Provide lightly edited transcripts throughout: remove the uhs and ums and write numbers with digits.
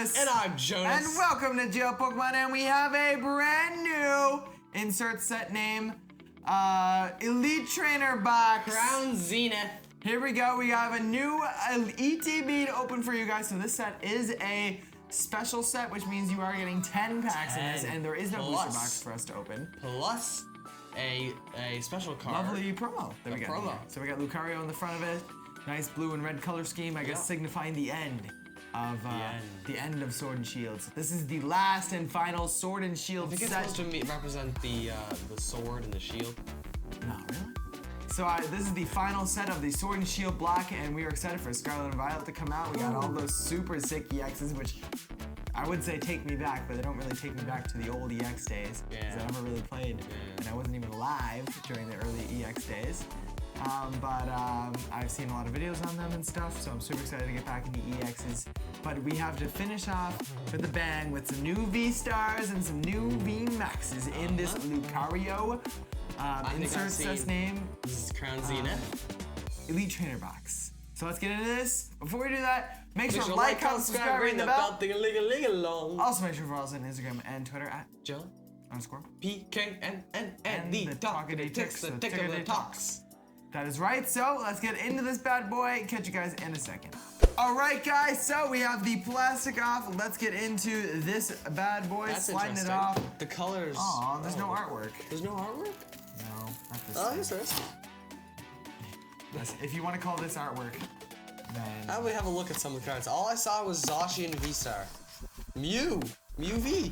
Lewis. And I'm Jonas. And welcome to Geo Pokemon, and we have a brand new insert set name, Elite Trainer Box. Crown Zenith. Here we go, we have a new ETB to open for you guys. So this set is a special set, which means you are getting 10 packs in this, and there is no booster box for us to open. Plus a special card. Lovely promo that we got promo. here. So we got Lucario on the front of it. Nice blue and red color scheme, I guess signifying the end of the end of Sword and Shields. This is the last and final Sword and Shield set. I think it's supposed to represent the sword and the shield. No, really? So this is the final set of the Sword and Shield block, and we are excited for Scarlet and Violet to come out. We got all those super sick EXs, which I would say take me back, but they don't really take me back to the old EX days. Because I never really played, and I wasn't even alive during the early EX days. But I've seen a lot of videos on them and stuff, so I'm super excited to get back into EXs. But we have to finish off with a bang with some new V-Stars and some new V-Maxes in this Lucario. Insert says name. This is Crown Zenith. Elite Trainer Box. So let's get into this. Before we do that, make sure to like, comment, subscribe, ring the bell. Also make sure to follow us on Instagram and Twitter at John_PKNN the talkative ticks, the tickle talks. That is right, so let's get into this bad boy. Catch you guys in a second. All right, guys, so we have the plastic off. Let's get into this bad boy. That's sliding it off. The colors. Oh, there's no artwork. There's no artwork? No, not this. Oh, yes, there is. If you want to call this artwork, then... How do we have a look at some of the cards? All I saw was Zacian V-Star. Mew V.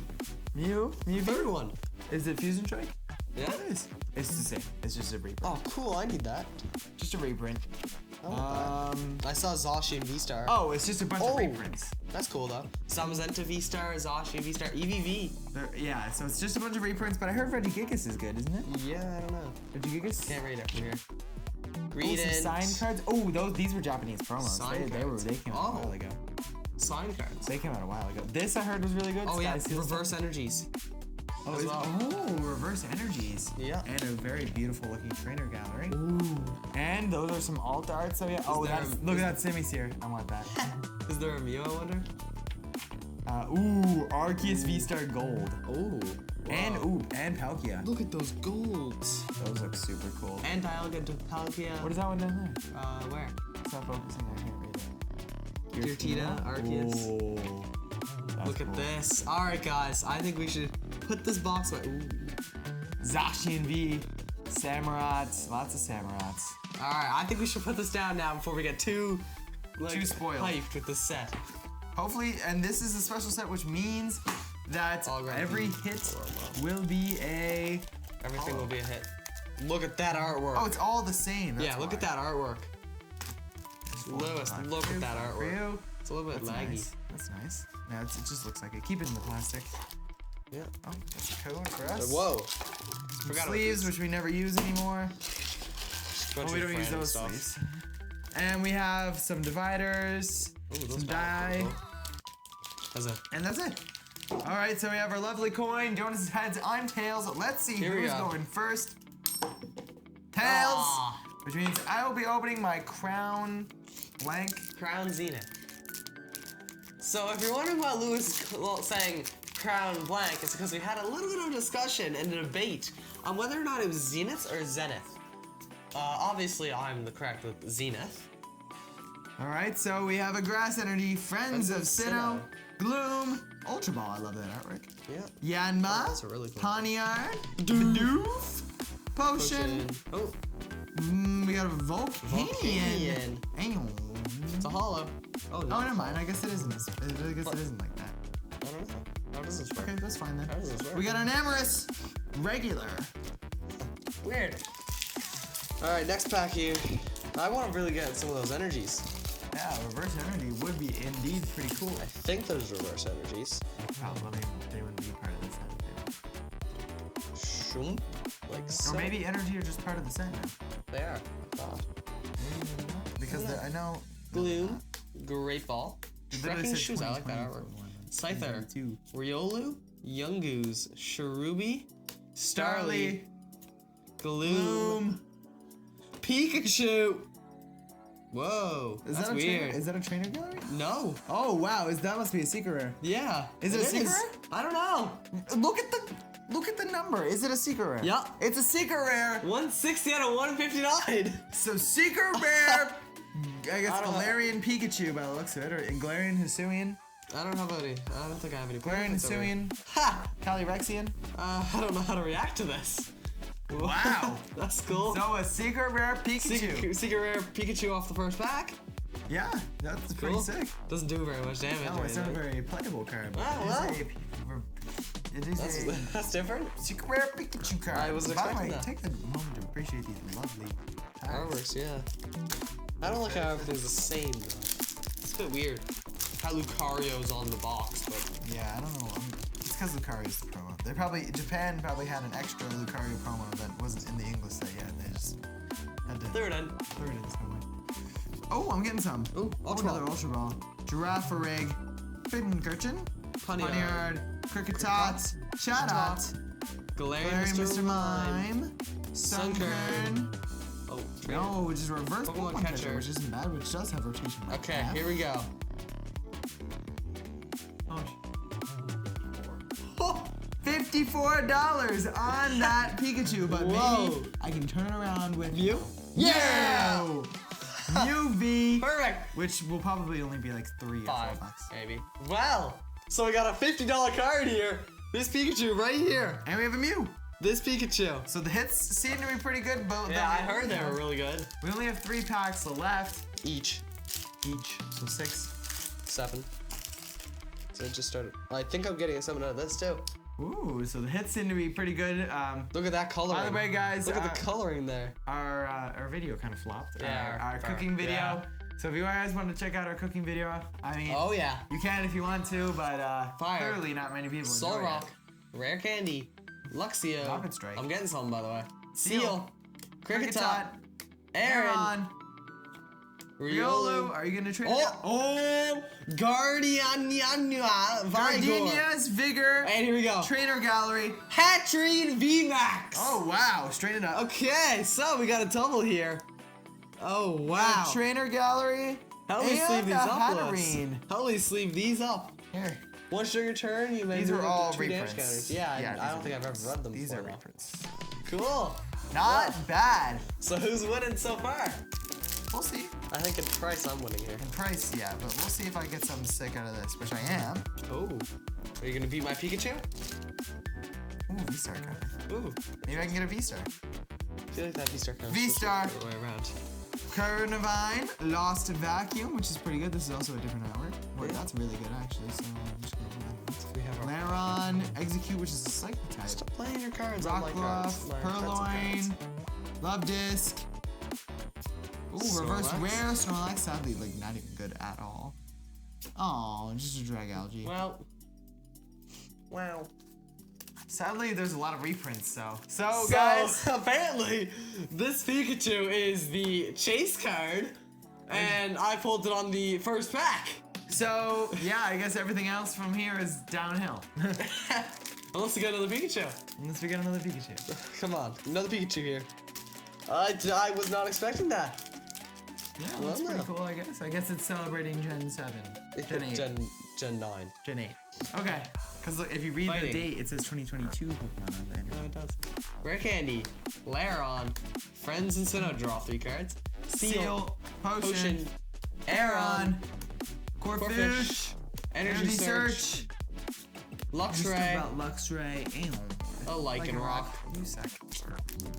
Mew V? Third one. Is it Fusion Strike? Yeah. It is. It's the same. It's just a reprint. Oh, cool. I need that. Just a reprint. I saw Zacian V-Star. Oh, it's just a bunch of reprints. That's cool, though. Samazenta V-Star, Zacian V-Star, EVV. Yeah, so it's just a bunch of reprints, but I heard Regigigas is good, isn't it? Yeah, I don't know. Regigigas? Can't read it from here. Some signed cards. Oh, these were Japanese promos. They came out a while ago. Signed cards. They came out a while ago. This I heard was really good. Oh yeah, reverse energies. Oh, reverse energies. Yeah. And a very beautiful looking trainer gallery. Ooh. And those are some alt art. So yeah. Look at that Simisear. I want that. Is there a Mew, I wonder? Arceus V-Star Gold. Ooh. Wow. And Palkia. Look at those golds. Those look super cool. And Dialga to Palkia. What is that one down there? Where? It's not focusing. I can't read it. Giratina, Arceus. Ooh. Look at this. Alright guys, I think we should put this box away. Zacian V, Samurats, lots of Samurats. Alright, I think we should put this down now before we get too spoiled. Hyped with this set. Hopefully, and this is a special set, which means that every hit will be a... Everything will be a hit. Look at that artwork. Oh, it's all the same. That's look at that artwork. Lewis, look at that artwork. It's a little bit laggy. Nice. That's nice. Yeah, it just looks like it. Keep it in the plastic. Yeah. Oh, that's a code for us. Whoa. Forgot sleeves, which we never use anymore. We don't use those sleeves. And we have some dividers, some die. And that's it. All right, so we have our lovely coin. Jonas' heads, I'm Tails. Let's see who's going first. Tails, which means I will be opening my Crown Blank. Crown Zenith. So if you're wondering why Lewis is saying Crown Blank, it's because we had a little bit of discussion and a debate on whether or not it was Zenith or Zenith. Obviously, I'm the correct with Zenith. All right, so we have a Grass Energy, Friends of Sinnoh, Gloom, Ultra Ball. I love that artwork. Yeah. Yanma, That's a really cool Pawniard, Bidoof, Potion. Oh. We got a Volcanion. It's a hollow. Oh, no. Oh, never mind. I guess it isn't. I guess it isn't like that. I don't know. How does this work? Okay, that's fine then. How does this work? We got an Amorous Regular. Weird. Alright, next pack here. I want to really get some of those energies. Yeah, reverse energy would be indeed pretty cool. I think there's reverse energies. Oh, well, they wouldn't be part of the set. Shoom? Like so. Or maybe energy are just part of the set now. They are, I thought. Maybe not. Because I know... Gloom, Great Ball, Trekking Shoes, I like that artwork. Scyther, Riolu, Yungoos, Cherubi, Starly, Gloom, Pikachu, Whoa, Is that's that a weird. Trainer, is that a trainer gallery? No. Oh wow, that must be a secret rare. Yeah. Is it a secret rare? I don't know. Look at the number. Is it a secret rare? Yeah. It's a secret rare. 160 out of 159. So secret rare. I guess I don't know. Galarian Pikachu by the looks of it, or Galarian Hisuian. I don't have any. I don't think I have any. Galarian Hisuian. Ha! Calyrexian. I don't know how to react to this. Wow. That's cool. So a secret rare Pikachu. Secret rare Pikachu off the first pack. Yeah, that's pretty Cool. sick. Doesn't do very much damage. No, or it's not a anything. very playable card. But Oh, well. It is a That's different. secret rare Pikachu card. I was By the expecting way, that. take a moment to appreciate these lovely cards. Artworks, yeah. I don't like how everything's the same though. It's a bit weird. How Lucario's on the box, but Yeah, I don't know. It's because Lucario's the promo. Japan probably had an extra Lucario promo that wasn't in the English set yet. They just had to third end. throw it in somewhere. Oh, I'm getting some. Ooh, Ultra another Ball. Ultra Ball. Girafarig, Pincurchin, Poniard, Kricketot, Chatot, Galarian Mr. Mime, Sunkern. Oh, No, which is a reverse Pokemon Pokemon Catcher. Catcher, which isn't bad, which does have rotation. like Okay, that. here we go. Oh, $54 on that Pikachu, but Whoa. maybe I can turn it around with Mew? Yeah! UV, Perfect. which will probably only be like $3 or $4 $5, maybe. Well, so we got a $50 card here. This Pikachu right here. And we have a Mew. This Pikachu. So the hits seem to be pretty good. Both. Yeah, I heard they were really good. We only have 3 packs left. Each. So 6. 7. So it just started. I think I'm getting a 7 out of this too. Ooh, so the hits seem to be pretty good. Look at that coloring. By the way, guys, Look at the coloring there. our video kind of flopped. Yeah, our cooking video. yeah. So if you guys want to check out our cooking video, I mean, Oh yeah. you can if you want to, but Fire. clearly not many people Soul enjoy Rock. Rare Candy. Luxio. Rapid Strike. I'm getting some by the way. Seal. Seal. it. Kricketot. Aaron. Aaron, Riolu. Are you gonna trade it out? Oh, Guardianua Vigor. Gardenia's Vigor. And here we go. Trainer Gallery. Hatterene VMAX. Oh wow, straight it up. Okay, so we got a double here. Oh wow. Trainer Gallery. How do we and sleeve these a up, Lewis? Hatterene. How do we sleeve these up? Here. Once your turn, you may These move are up to all 2 damage reprints. counters. Yeah, these I don't are think I've ever reprints. read them These before. are though. reprints. Cool. Not bad. So who's winning so far? We'll see. I think in price I'm winning here. In price, yeah, but we'll see if I get something sick out of this, which I am. Oh. Are you gonna beat my Pikachu? Ooh, V-Star card. Ooh. Maybe I can get a V-Star. I feel like that V-Star card. V-Star. The other way around. Carnivine, Lost Vacuum, which is pretty good. This is also a different artwork. Well, Yeah. that's really good, actually, so I'm just gonna do that. We have our Laron, Execute, which is a Psychic type. Stop playing your cards on my cards. Rockruff, My defensive Purloin, cards. Love Disc. Ooh, Reverse Snorlax. Rare, Snorlax, sadly, like, not even good at all. Oh, just a Drag Algae. Well. Wow. Sadly, there's a lot of reprints, so. So, So, guys. apparently, this Pikachu is the chase card, and I pulled it on the first pack. So, yeah, I guess everything else from here is downhill. Unless we get another Pikachu. Unless we get another Pikachu. Come on, another Pikachu here. I was not expecting that. Yeah, Well, that's pretty no. cool, I guess. I guess it's celebrating Gen 7. Gen 8. Gen 9. Gen 8. Okay. Because look, if you read Fighting. the date, it says 2022 Pokemon on there. No, it does. Rare Candy, Laron, Friends and Sinnoh, draw 3 cards. Seal, Potion, Potion, Aeron, Corphish, Corphish, Energy Search, Just Luxray, about Luxray, and a Lycanroc. You suck.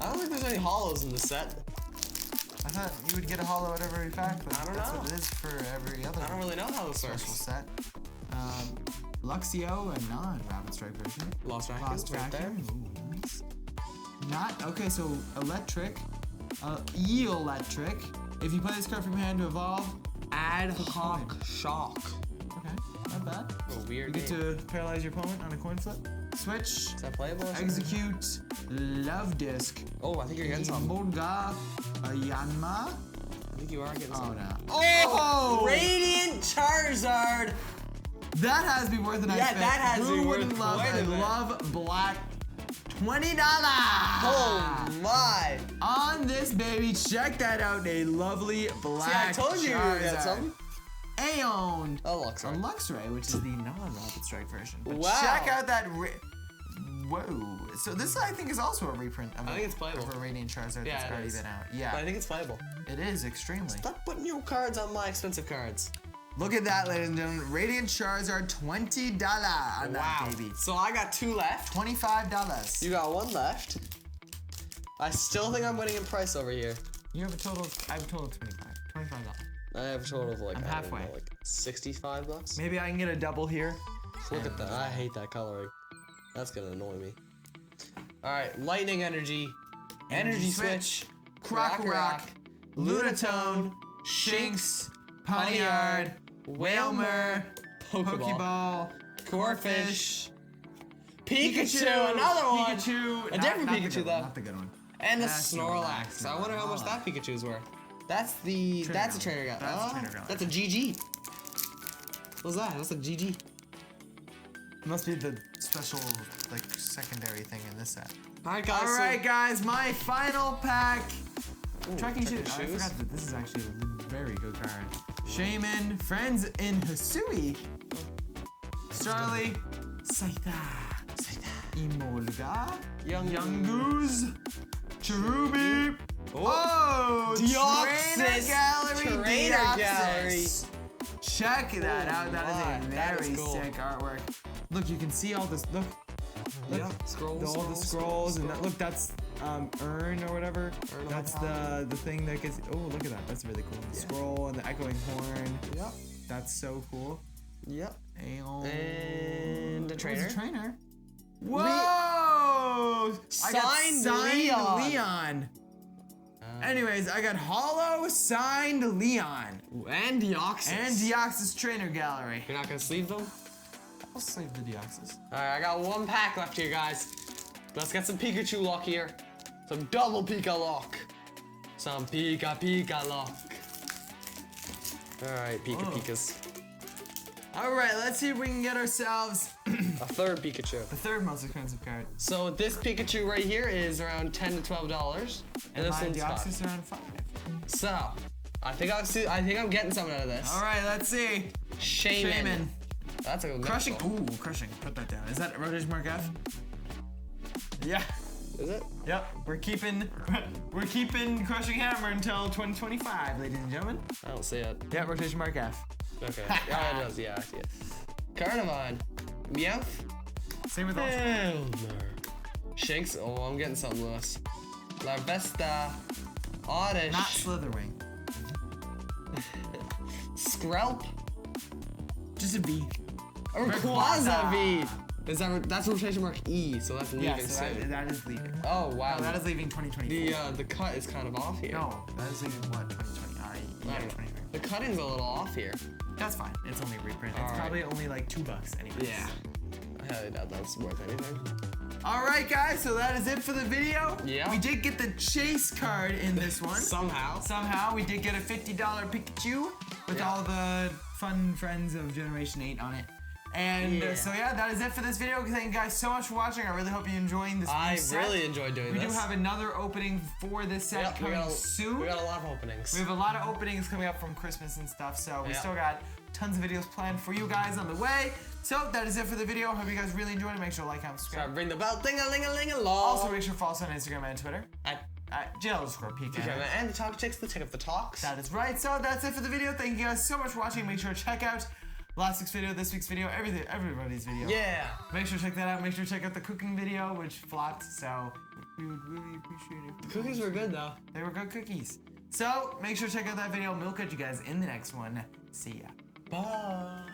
I don't think there's any hollows in the set. I thought you would get a hollow at every pack, but I don't that's know. what it is for every other I don't really know how this special works. set. Luxio, a non-Rapid Strike version. Lost Vacuum, Lost right there. Vacuum. Ooh, nice. Not okay. So electric, electric. If you play this card from your hand to evolve, Ad a coin. Hoc Shock. Okay, not bad. A You weird get name. to paralyze your opponent on a coin flip. Switch. Is that playable? Or something? Execute. Love Disc. Oh, I think you're getting some. Molga. Yanma. I think you are getting Oh some. no. Oh! Radiant Charizard! That has to be worth a nice Yeah, bet. that has to Who be wouldn't worth love quite a I bit. love black $20. Oh my! On this baby, check that out. A lovely black See, I told you you would get Charizard. something. Aeon. A Luxray. A Luxray, which is the non-Rapid Strike version. But Wow. check out that. Whoa. So this, I think, is also a reprint of, I think it's playable. of a Radiant Charizard Yeah, that's it already is. been out. But I Yeah, think it's playable. it is extremely. Stop putting your cards on my expensive cards. Look at that, ladies and gentlemen. Radiant Charizard, $20 on that baby. So I got 2 left. $25. You got 1 left. I still think I'm winning in price over here. You have a total. I have a total of $25. I have a total of like, I'm I don't halfway. know, like $65. Maybe I can get a double here. Look at that. I hate that coloring. That's gonna annoy me. Alright, Lightning Energy. Energy Switch. Krokorok, Lunatone, Shinx, Ponyard, Wailmer, Pokeball, Corphish, Pikachu, another one. Pikachu, A different not the Pikachu good though. one, not the good one. And a That's Snorlax. I wonder how much that Pikachu's worth. That's the. Trainer That's a Gallery. trainer guy. That's a trainer gallery. That's a GG. What's that? That's a GG. Must be the special, like, secondary thing in this set. Alright, guys. All right, guys, my final pack. Ooh, Tracking Tracking shoes. I Shoes. forgot that this is actually a very good card. Shaman, Friends in Hisui, Starly, Saita, Emolga, Yungoos, Cherubi. Oh, Deoxys. Trainer Trainer Deoxys. Check that out. That is my, a that very is cool. sick artwork. Look, you can see all this. Look. Yeah, scrolls. All the scrolls and that, look, that's urn or whatever. Urn That's of the thing that gets. Oh, look at that. That's really cool. The scroll and the echoing horn. Yep. That's so cool. Yep. And a trainer. Trainer. Whoa! Signed Leon. Anyways, I got Hollow signed Leon And Deoxys. and Deoxys Trainer Gallery. You're not gonna sleeve them? I'll save the Deoxys. Alright, I got 1 pack left here, guys. Let's get some Pikachu luck here. Some double Pika luck. Some Pika luck. Alright, Pikas. All right, let's see if we can get ourselves A third Pikachu. the third most expensive card. So this Pikachu right here is around $10 to $12. And this my one's Deoxys around 5. So, I think I'm getting something out of this. All right, let's see. Shaman. That's a good Crushing. mouthful. Ooh, crushing. Put that down. Is that rotation mark F? Yeah. Is it? Yep. We're keeping Crushing Hammer until 2025, ladies and gentlemen. I don't see it. Yeah, rotation mark F. Okay. Yeah, it does. Yeah, I see it. Carnivine. Meowth. Same with all. Elmer. Shinx. Oh, I'm getting something, Lewis. Larvesta. Oddish. Not Slitherwing. Skrelp. Just a V. Rayquaza V. Is that's rotation mark E, so that's leaving Yeah, so soon. that is leaving. Oh wow. No, that is leaving 2024. The cut is kind of off here. No, that is leaving what? 2020. I Yeah, don't know. 2020. The cutting's a little off here. That's fine. It's only a reprint. It's All right. probably only like $2 anyways. Yeah. I highly doubt that's worth anything. All right, guys. So that is it for the video. Yeah. We did get the chase card in this one. Somehow we did get a $50 Pikachu with Yeah. all the fun friends of Generation 8 on it. And Yeah. so yeah, that is it for this video. Thank you guys so much for watching. I really hope you're enjoying this new I set. really enjoyed doing We this. do have another opening for this set Yep, coming soon. We got a lot of openings. We have a lot of openings coming up from Christmas and stuff, so we Yeah. still got tons of videos planned for you guys on the way. So that is it for the video. Hope you guys really enjoyed it. Make sure to like, comment, subscribe. Ring the bell, ding-a-ling-a-ling-a-long. Also, make sure to follow us on Instagram and Twitter At at jail_PK. and the Talk Chicks, the Tick of the Talks. That is right. So that's it for the video. Thank you guys so much for watching. Make sure to check out last week's video, this week's video, everybody's video. Yeah. Make sure to check that out. Make sure to check out the cooking video, which flopped. So we would really appreciate it. The cookies were good though. They were good cookies. So make sure to check out that video. We'll catch you guys in the next one. See ya. Bye.